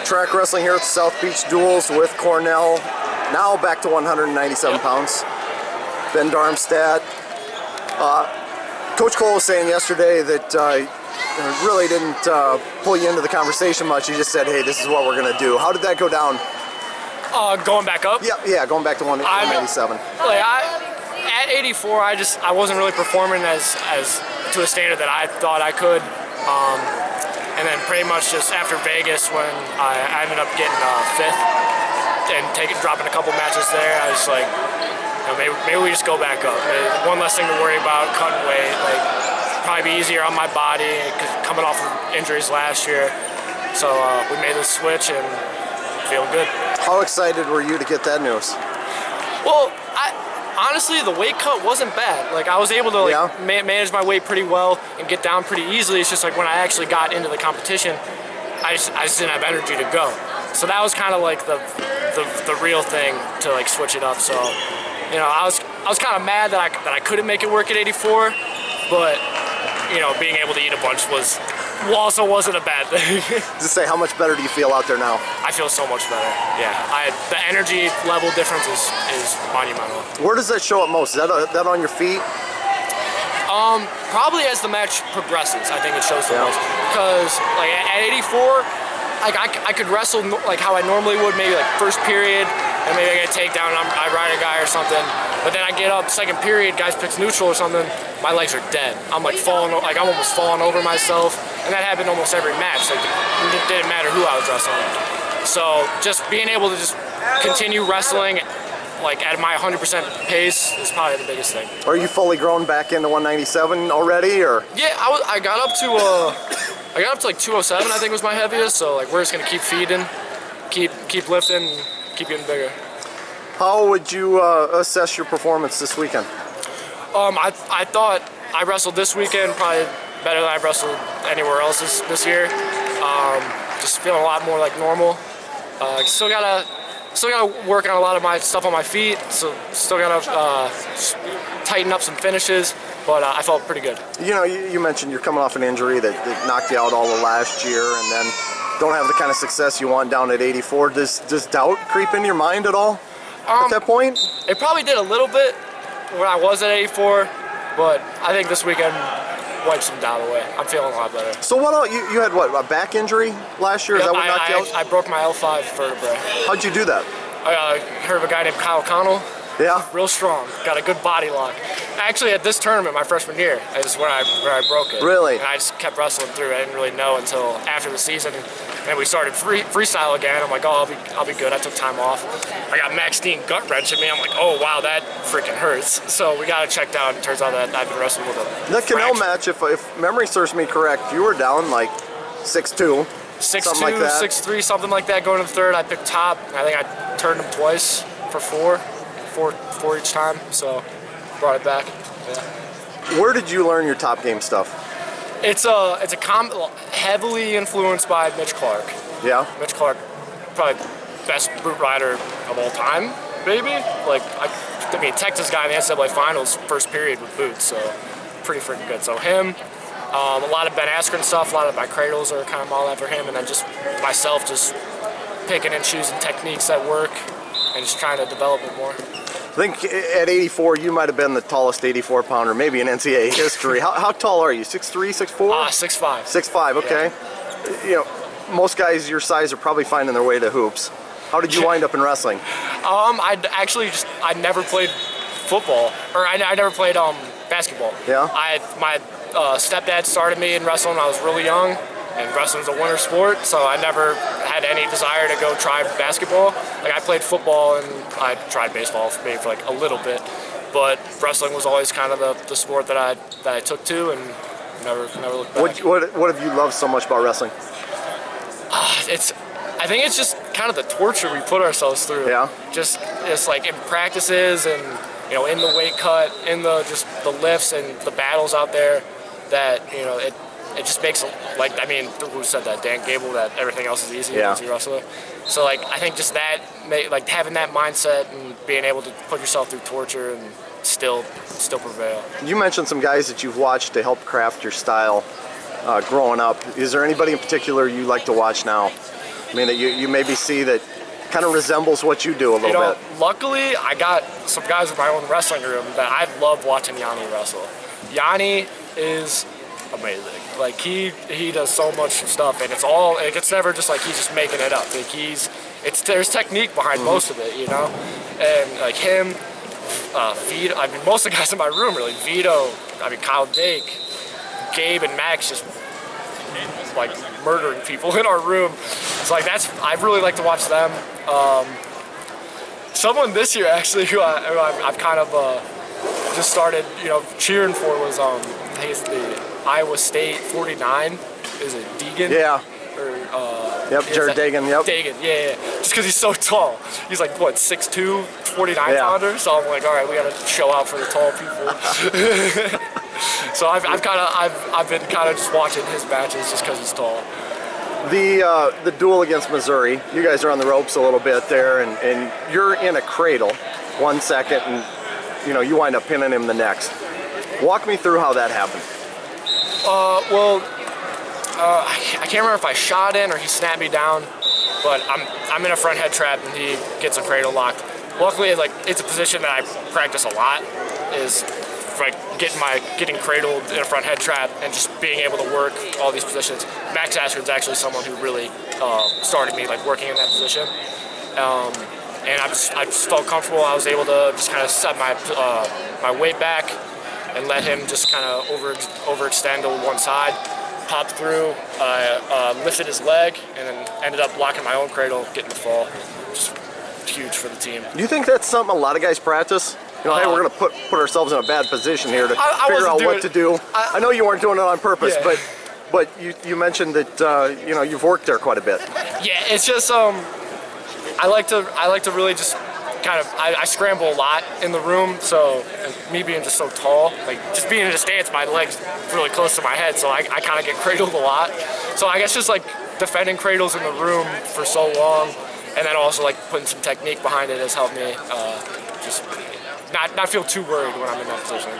Track wrestling here at the South Beach Duels with Cornell, now back to 197 pounds. Ben Darmstadt. Coach Cole was saying yesterday that really didn't pull you into the conversation much. He just said, hey, this is what we're going to do. How did that go down? Going back up? Yeah, going back to 197. At 84, I wasn't really performing as to a standard that I thought I could. And then pretty much just after Vegas, when I ended up getting 5th and dropping a couple matches there, I was like, maybe we just go back up. One less thing to worry about, cutting weight. Like, probably be easier on my body, cause coming off of injuries last year. So we made the switch and feeling good. How excited were you to get that news? Well, honestly, the weight cut wasn't bad. Like, I was able to manage my weight pretty well and get down pretty easily. It's just like when I actually got into the competition, I just didn't have energy to go. So that was kind of like the real thing to like switch it up. So, you know, I was kind of mad that I couldn't make it work at 84, but you know, being able to eat a bunch also wasn't a bad thing. Just say, how much better do you feel out there now? I feel so much better. Yeah, the energy level difference is monumental. Where does that show up most? Is that on your feet? Probably as the match progresses, I think it shows the most. Because like at 84, like I could wrestle like how I normally would, maybe like first period, and maybe I get a takedown and I ride a guy or something. But then I get up second period, guys picks neutral or something, my legs are dead. I'm like I'm almost falling over myself, and that happened almost every match. Like, it didn't matter who I was wrestling. So just being able to just continue wrestling like at my 100% pace is probably the biggest thing. Are you fully grown back into 197 already, or? Yeah, I got up to like 207, I think was my heaviest. So like we're just gonna keep feeding, keep lifting, and keep getting bigger. How would you assess your performance this weekend? I thought I wrestled this weekend probably better than I've wrestled anywhere else this year. Just feeling a lot more like normal. Still gotta work on a lot of my stuff on my feet. So still gotta tighten up some finishes. But I felt pretty good. You know, you mentioned you're coming off an injury that knocked you out all of last year, and then don't have the kind of success you want down at 84. Does doubt creep into your mind at all at that point? It probably did a little bit when I was at 84, but I think this weekend wiped some doubt away. I'm feeling a lot better. So what else? You had what, a back injury last year? Is that what knocked you out? I broke my L5 vertebrae. How'd you do that? I heard of a guy named Kyle Connell. Yeah. Real strong. Got a good body lock. Actually, at this tournament, my freshman year, is where I broke it. Really? And I just kept wrestling through. I didn't really know until after the season. And we started freestyle again. I'm like, oh, I'll be good. I took time off. I got Max Dean gut wrenching me. I'm like, oh wow, that freaking hurts. So we got it checked out. It turns out that I've been wrestling with a The Cornell match, if memory serves me correct, you were down like 6'2", 6'2", like 6'3", something like that. Going to the third, I picked top. I think I turned him twice for four each time. So brought it back. Yeah. Where did you learn your top game stuff? It's heavily influenced by Mitch Clark. Yeah. Mitch Clark, probably best boot rider of all time, maybe. Like, I mean, Texas guy in the NCAA finals, first period with boots, so pretty freaking good. So him, a lot of Ben Askren stuff, a lot of my cradles are kind of modeled after him, and then just myself just picking and choosing techniques that work and just trying to develop it more. I think at 84, you might have been the tallest 84-pounder, maybe in NCAA history. How tall are you? 6'3", 6'4"? 6'5". 6'5", okay. Yeah. You know, most guys your size are probably finding their way to hoops. How did you wind up in wrestling? I never played football, or I never played basketball. Yeah. My stepdad started me in wrestling when I was really young. And wrestling's a winter sport, so I never had any desire to go try basketball. Like, I played football and I tried baseball maybe for like a little bit, but wrestling was always kind of the sport that I took to, and never looked back. What have you loved so much about wrestling? I think it's just kind of the torture we put ourselves through. Yeah. Just like in practices and, you know, in the weight cut, in the lifts and the battles out there, that, you know, it just makes, like, I mean, who said that? Dan Gable, that everything else is easy as a wrestler. So, like, I think just that, like, having that mindset and being able to put yourself through torture and still prevail. You mentioned some guys that you've watched to help craft your style growing up. Is there anybody in particular you like to watch now? I mean, that you maybe see that kind of resembles what you do a little bit. Luckily, I got some guys in my own wrestling room that I love watching Yanni wrestle. Yanni is amazing. Like he does so much stuff, and it's never just like he's just making it up. Like there's technique behind most of it, you know. And like him, Vito. I mean, most of the guys in my room really. Vito. I mean, Kyle Dake, Gabe, and Max just like murdering people in our room. It's like I really like to watch them. Someone this year actually who I've kind of just started, you know, cheering for was I think it's the Iowa State 49. Is it Deegan? Yeah. Yep, Jared Deegan. Yep. Deegan, yeah. Just because he's so tall. He's like what, 6'2", 49 pounder. So I'm like, all right, we gotta show out for the tall people. So I've been kind of just watching his matches just because he's tall. The duel against Missouri, you guys are on the ropes a little bit there, and you're in a cradle 1 second, and you know you wind up pinning him the next. Walk me through how that happened. I can't remember if I shot in or he snapped me down, but I'm in a front head trap and he gets a cradle lock. Luckily, like it's a position that I practice a lot, is like getting cradled in a front head trap and just being able to work all these positions. Max Ashford's actually someone who really started me like working in that position, and I just felt comfortable. I was able to just kind of set my weight back and let him just kind of overextend to one side, popped through, lifted his leg, and then ended up blocking my own cradle, getting the fall. Just huge for the team. Do you think that's something a lot of guys practice? You know, hey, we're going to put ourselves in a bad position here to figure out what to do. I know you weren't doing it on purpose, but you mentioned that you know you've worked there quite a bit. Yeah, it's just I like to really just kind of I scramble a lot in the room, so me being just so tall, like just being in a stance, my legs really close to my head, so I kind of get cradled a lot. So I guess just like defending cradles in the room for so long, and then also like putting some technique behind it has helped me just not feel too worried when I'm in that position.